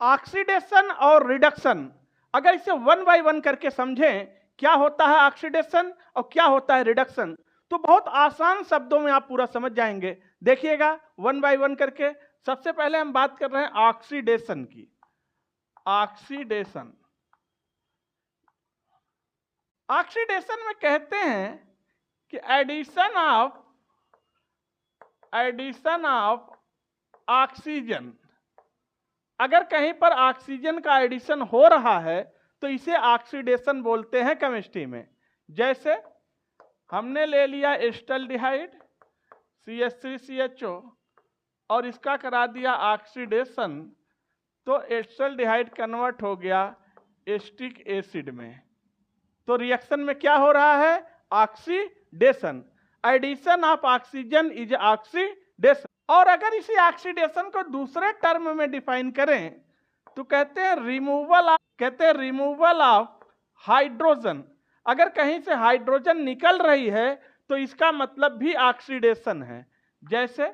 Oxidation और reduction, अगर इसे वन बाय वन करके समझें क्या होता है ऑक्सीडेशन और क्या होता है रिडक्शन, तो बहुत आसान शब्दों में आप पूरा समझ जाएंगे। देखिएगा वन बाय वन करके। सबसे पहले हम बात कर रहे हैं ऑक्सीडेशन की। ऑक्सीडेशन, ऑक्सीडेशन में कहते हैं कि एडिशन ऑफ ऑक्सीजन, अगर कहीं पर ऑक्सीजन का एडिशन हो रहा है तो इसे ऑक्सीडेशन बोलते हैं केमिस्ट्री में। जैसे हमने ले लिया एस्टल्डिहाइड CH3CHO और इसका करा दिया ऑक्सीडेशन, तो एस्टल्डिहाइड कन्वर्ट हो गया एस्टिक एसिड में। तो रिएक्शन में क्या हो रहा है? Oxidation. Addition of oxygen is oxidation. और अगर इसी ऑक्सीडेशन को दूसरे टर्म में डिफाइन करें तो कहते हैं रिमूवल ऑफ हाइड्रोजन। अगर कहीं से हाइड्रोजन निकल रही है तो इसका मतलब भी ऑक्सीडेशन है। जैसे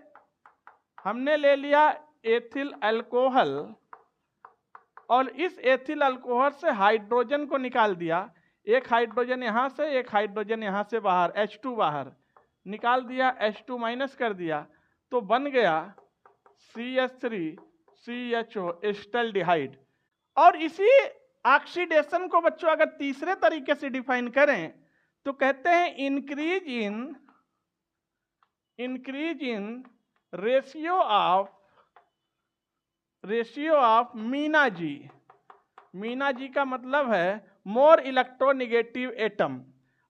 हमने ले लिया एथिल अल्कोहल और इस एथिल अल्कोहल से हाइड्रोजन को निकाल दिया, एक हाइड्रोजन यहां से एक हाइड्रोजन यहां से बाहर, H2 बाहर निकाल दिया, H2 माइनस कर दिया, तो बन गया CH3CHO एस्टल्डिहाइड। और इसी ऑक्सीडेशन को बच्चों अगर तीसरे तरीके से डिफाइन करें तो कहते हैं इंक्रीज इन रेशियो ऑफ मीना जी का मतलब है मोर इलेक्ट्रोनिगेटिव एटम।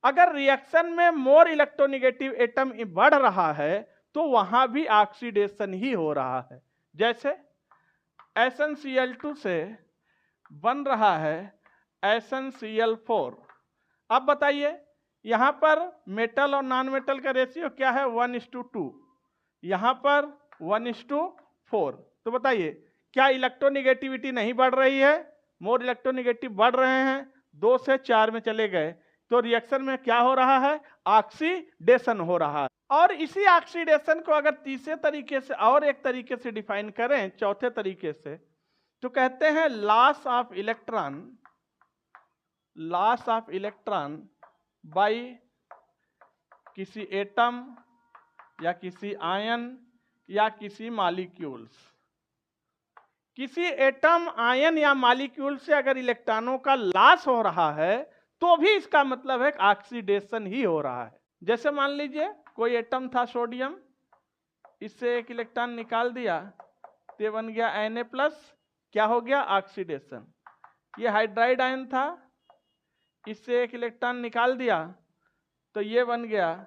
अगर रिएक्शन में मोर इलेक्ट्रोनिगेटिव एटम बढ़ रहा है तो वहां भी ऑक्सीडेशन ही हो रहा है। जैसे SnCl2 से बन रहा है SnCl4। अब बताइए यहां पर मेटल और नॉन मेटल का रेशियो क्या है? 1:2। यहां पर 1:4। तो बताइए क्या इलेक्ट्रोनिगेटिविटी नहीं बढ़ रही है? मोर इलेक्ट्रोनिगेटिव बढ़ रहे हैं, 2 से 4 में चले गए, तो रिएक्शन में क्या हो रहा है? ऑक्सीडेशन हो रहा है। और इसी ऑक्सीडेशन को अगर तीसरे तरीके से और एक तरीके से डिफाइन करें, चौथे तरीके से, तो कहते हैं लॉस ऑफ इलेक्ट्रॉन बाय किसी एटम या किसी आयन या किसी मॉलिक्यूल्स। किसी एटम, आयन या मॉलिक्यूल से अगर इलेक्ट्रॉनों का लॉस हो रहा है तो भी इसका मतलब है ऑक्सीडेशन ही हो रहा है। जैसे मान लीजिए कोई एटम था सोडियम, इससे एक इलेक्ट्रॉन निकाल दिया तो बन गया Na+, क्या हो गया? ऑक्सीडेशन। ये हाइड्राइड आयन था, इससे एक इलेक्ट्रॉन निकाल दिया तो ये बन गया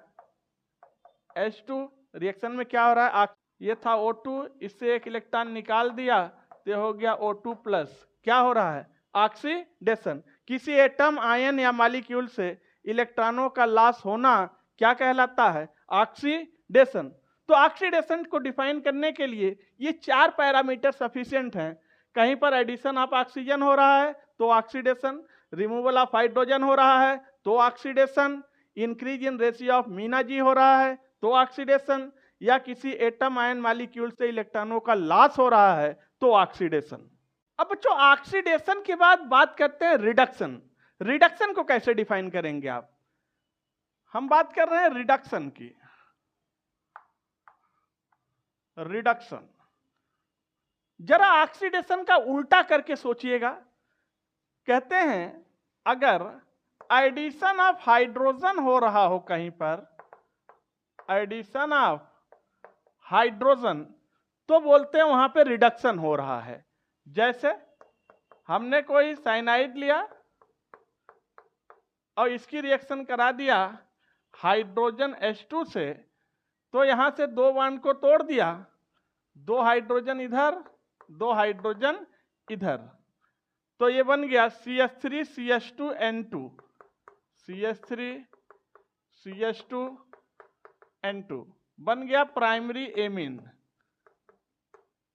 H2। रिएक्शन में क्या हो रहा है? ये था O2, इससे एक इलेक्ट्रॉन निकाल दिया तो हो गया O2+, क्या हो रहा है? ऑक्सीडेशन। किसी एटम, आयन या मॉलिक्यूल से इलेक्ट्रॉनों का लॉस होना क्या कहलाता है? ऑक्सीडेशन। तो ऑक्सीडेशन को डिफाइन करने के लिए ये 4 पैरामीटर सफिशिएंट हैं। कहीं पर एडिशन ऑफ ऑक्सीजन हो रहा है तो ऑक्सीडेशन, रिमूवल ऑफ हाइड्रोजन हो रहा है तो oxidation, increase in ratio of मीना जी हो रहा है तो ऑक्सीडेशन, या किसी एटम, आयन, मॉलिक्यूल से इलेक्ट्रॉनों का लॉस हो रहा है तो ऑक्सीडेशन। अब बच्चों ऑक्सीडेशन के बाद बात करते हैं रिडक्शन। रिडक्शन को कैसे डिफाइन करेंगे आप? हम बात कर रहे हैं रिडक्शन की। रिडक्शन, जरा ऑक्सीडेशन का उल्टा करके सोचिएगा। कहते हैं अगर एडिशन ऑफ हाइड्रोजन हो रहा हो कहीं पर, एडिशन ऑफ हाइड्रोजन, तो बोलते हैं वहां पे रिडक्शन हो रहा है। जैसे हमने कोई साइनाइड लिया और इसकी रिएक्शन करा दिया हाइड्रोजन H2 से, तो यहां से 2 बॉन्ड को तोड़ दिया, 2 हाइड्रोजन इधर, 2 हाइड्रोजन इधर, तो ये बन गया CH3CH2N2, CH3CH2N2 बन गया प्राइमरी एमीन।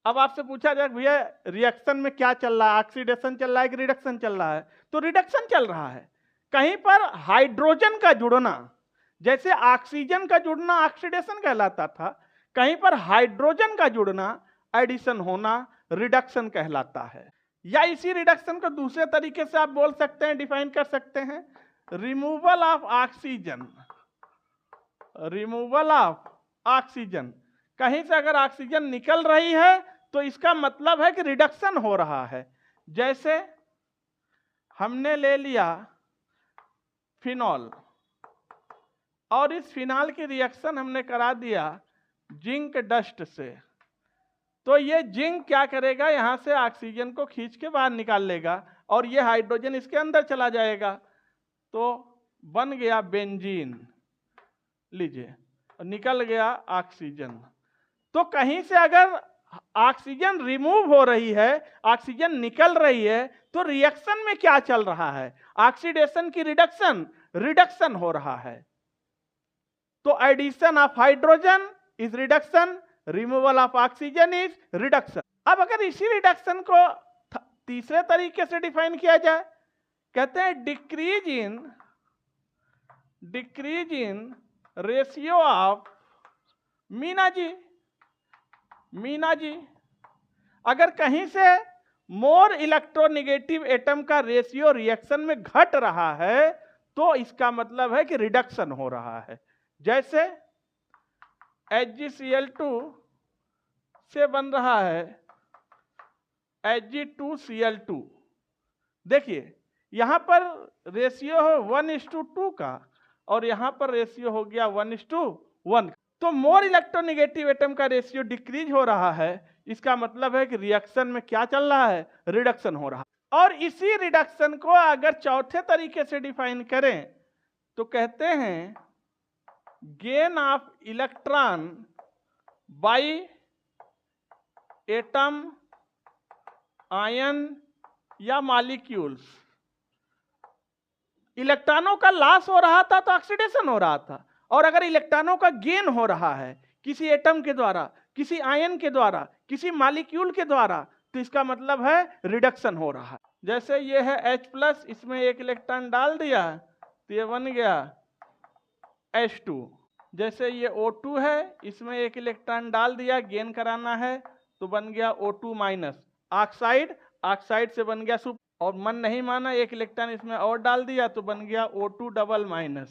अब आपसे पूछा जाए भैया रिएक्शन में क्या चल रहा है, ऑक्सीडेशन चल रहा है कि रिडक्शन चल रहा है? तो रिडक्शन चल रहा है। कहीं पर हाइड्रोजन का जुड़ना, जैसे ऑक्सीजन का जुड़ना ऑक्सीडेशन कहलाता था, कहीं पर हाइड्रोजन का जुड़ना, एडिशन होना, रिडक्शन कहलाता है। या इसी रिडक्शन को दूसरे तरीके से आप बोल सकते हैं, डिफाइन कर सकते हैं, removal of oxygen. Removal of oxygen, कहीं से अगर ऑक्सीजन निकल रही है तो इसका मतलब है कि रिडक्शन हो रहा है। जैसे हमने ले लिया फिनॉल और इस फिनॉल की रिएक्शन हमने करा दिया जिंक डस्ट से, तो ये जिंक क्या करेगा, यहां से ऑक्सीजन को खींच के बाहर निकाल लेगा और ये हाइड्रोजन इसके अंदर चला जाएगा, तो बन गया बेंजीन। लीजिए, निकल गया ऑक्सीजन। तो कहीं से अगर ऑक्सीजन रिमूव हो रही है, ऑक्सीजन निकल रही है, तो रिएक्शन में क्या चल रहा है, ऑक्सीडेशन की रिडक्शन, रिडक्शन हो रहा है। तो addition of hydrogen is reduction, removal of oxygen is reduction. अब अगर इसी रिडक्शन को तीसरे तरीके से डिफाइन किया जाए, कहते हैं डिक्रीज इन रेशियो ऑफ मीना जी। अगर कहीं से मोर इलेक्ट्रोनेगेटिव एटम का रेशियो रिएक्शन में घट रहा है तो इसका मतलब है कि रिडक्शन हो रहा है। जैसे HgCl2 से बन रहा है Hg2Cl2। देखिए यहां पर रेशियो हो 1:2 का और यहां पर रेशियो हो गया 1:1। तो मोर इलेक्ट्रोनेगेटिव एटम का रेशियो डिक्रीज हो रहा है, इसका मतलब है कि रिएक्शन में क्या चल रहा है, रिडक्शन हो रहा है। और इसी रिडक्शन को अगर चौथे तरीके से डिफाइन करें तो कहते हैं gain of electron by atom, ion या मॉलिक्यूल्स। इलेक्ट्रॉनों का लॉस हो रहा था तो ऑक्सीडेशन हो रहा था, और अगर इलेक्ट्रॉनों का गेन हो रहा है किसी एटम के द्वारा, किसी आयन के द्वारा, किसी मॉलिक्यूल के द्वारा, तो इसका मतलब है रिडक्शन हो रहा है। जैसे ये है H+, इसमें एक इलेक्ट्रॉन डाल दिया तो ये बन गया H2। जैसे ये O2 है, इसमें एक इलेक्ट्रॉन डाल दिया, गेन कराना है तो बन गया O2-। ऑक्साइड, ऑक्साइड से बन गया सुपर, और मन नहीं माना एक इलेक्ट्रॉन इसमें और डाल दिया तो बन गया O2-।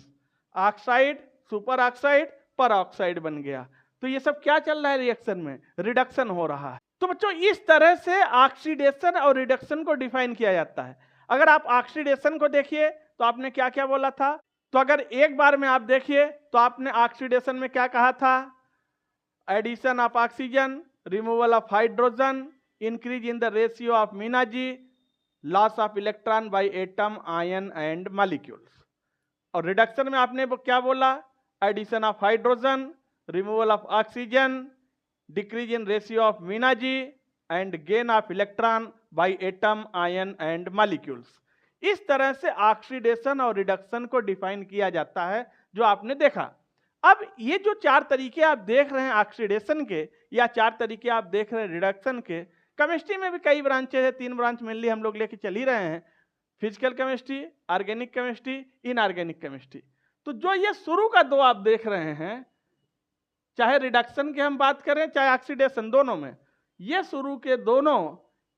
ऑक्साइड, सुपर ऑक्साइड, पर ऑक्साइड बन गया। तो ये सब क्या चल रहा है, रिएक्शन में रिडक्शन हो रहा है। तो बच्चों इस तरह से ऑक्सीडेशन और रिडक्शन को डिफाइन किया जाता है। अगर आप ऑक्सीडेशन को देखिए तो आपने क्या क्या बोला था, तो अगर एक बार में आप देखिए तो आपने ऑक्सीडेशन में क्या कहा था, addition of oxygen, removal of hydrogen, increase in the ratio of मीना जी, loss of electron by atom, ion and molecules. और रिडक्शन में आपने क्या बोला, addition of hydrogen, removal of oxygen, decrease in ratio of मीना जी and gain of electron by atom, ion and molecules. इस तरह से ऑक्सीडेशन और रिडक्शन को डिफाइन किया जाता है जो आपने देखा। अब ये जो चार तरीके आप देख रहे हैं ऑक्सीडेशन के, या चार तरीके आप देख रहे हैं रिडक्शन के, केमिस्ट्री में भी कई ब्रांचेज है, 3 ब्रांच मेनली हम लोग लेके चल ही रहे हैं, physical chemistry, organic chemistry, inorganic chemistry. तो जो ये शुरू का 2 आप देख रहे हैं, चाहे रिडक्शन की हम बात करें चाहे ऑक्सीडेशन, दोनों में ये शुरू के दोनों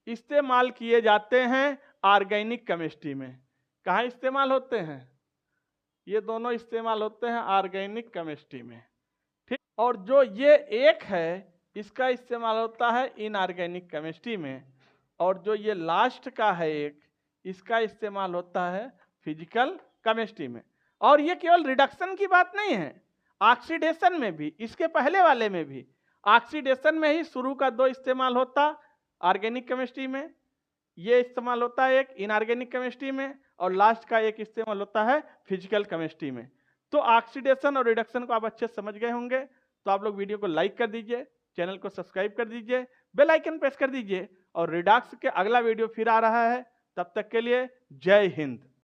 इस्तेमाल किए जाते हैं ऑर्गेनिक केमिस्ट्री में। कहाँ इस्तेमाल होते हैं, ये दोनों इस्तेमाल होते हैं ऑर्गेनिक केमिस्ट्री में, ठीक। और जो ये एक है इसका इस्तेमाल होता है इनऑर्गेनिक केमिस्ट्री में, और जो ये लास्ट का है एक, इसका इस्तेमाल होता है फिजिकल केमिस्ट्री में। और ये केवल रिडक्शन की बात नहीं है, ऑक्सीडेशन में भी, इसके पहले वाले में भी, ऑक्सीडेशन में ही शुरू का 2 इस्तेमाल होता ऑर्गेनिक केमिस्ट्री में, ये इस्तेमाल होता है एक इनऑर्गेनिक केमिस्ट्री में, और लास्ट का एक इस्तेमाल होता है फिजिकल केमिस्ट्री में। तो ऑक्सीडेशन और रिडक्शन को आप अच्छे से समझ गए होंगे। तो आप लोग वीडियो को लाइक कर दीजिए, चैनल को सब्सक्राइब कर दीजिए, बेल आइकन प्रेस कर दीजिए, और रिडक्स के अगला वीडियो फिर आ रहा है। तब तक के लिए जय हिंद।